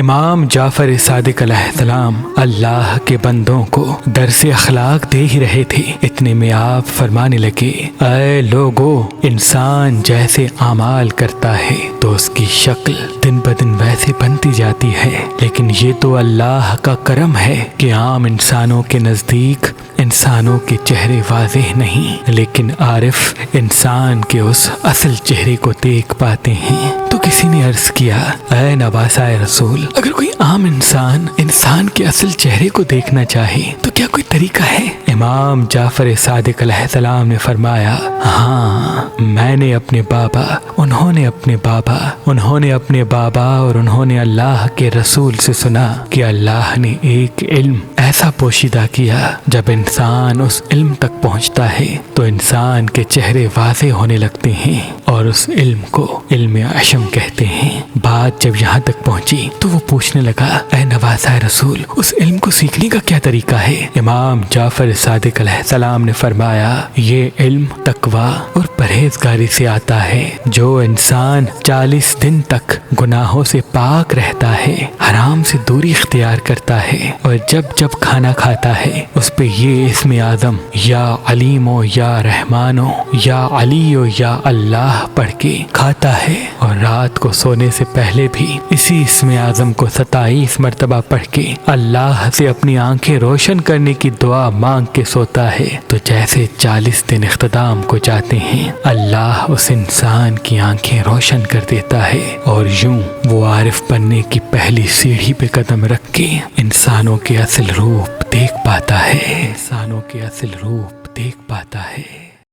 امام جعفر صادق علیہ السلام اللہ کے بندوں کو درس اخلاق دے ہی رہے تھے، اتنے میں آپ فرمانے لگے، اے لوگو، انسان جیسے اعمال کرتا ہے تو اس کی شکل دن بدن ویسے بنتی جاتی ہے، لیکن یہ تو اللہ کا کرم ہے کہ عام انسانوں کے نزدیک انسانوں کے چہرے واضح نہیں، لیکن عارف انسان کے اس اصل چہرے کو دیکھ پاتے ہیں۔ تو کسی نے عرض کیا، اے نواسائے رسول، اگر کوئی عام انسان کے اصل چہرے کو دیکھنا چاہے تو کیا کوئی طریقہ ہے؟ امام جعفر صادق علیہ السلام نے فرمایا، ہاں، میں نے اپنے بابا، انہوں نے اپنے بابا اور انہوں نے اللہ کے رسول سے سنا کہ اللہ نے ایک علم ایسا پوشیدہ کیا، جب انسان اس علم تک پہنچتا ہے تو انسان کے چہرے واضح ہونے لگتے ہیں، اور اس علم کو علم عشم کہتے ہیں۔ بات جب یہاں تک پہنچی تو وہ پوچھنے لگا، اے نواسائے رسول، اس علم کو سیکھنے کا کیا طریقہ ہے؟ امام جعفر صادق علیہ السلام نے فرمایا، یہ علم تقویٰ اور پرہیزگاری سے آتا ہے۔ جو انسان 40 دن تک گناہوں سے پاک رہتا ہے، حرام سے دوری اختیار کرتا ہے، اور جب کھانا کھاتا ہے اس پہ یہ اسم اعظم یا علیم و یا رحمان و یا علی و یا اللہ پڑھ کے کھاتا ہے، اور رات کو سونے سے پہلے بھی اسی اسم اعظم کو 27 مرتبہ پڑھ کے اللہ سے اپنی آنکھیں روشن کرنے کی دعا مانگ کے سوتا ہے، تو جیسے 40 دن اختتام کو جاتے ہیں اللہ اس انسان کی آنکھیں روشن کر دیتا ہے، اور یوں وہ عارف بننے کی پہلی سیڑھی پہ قدم رکھ کے انسانوں کے اصل روپ دیکھ پاتا ہے۔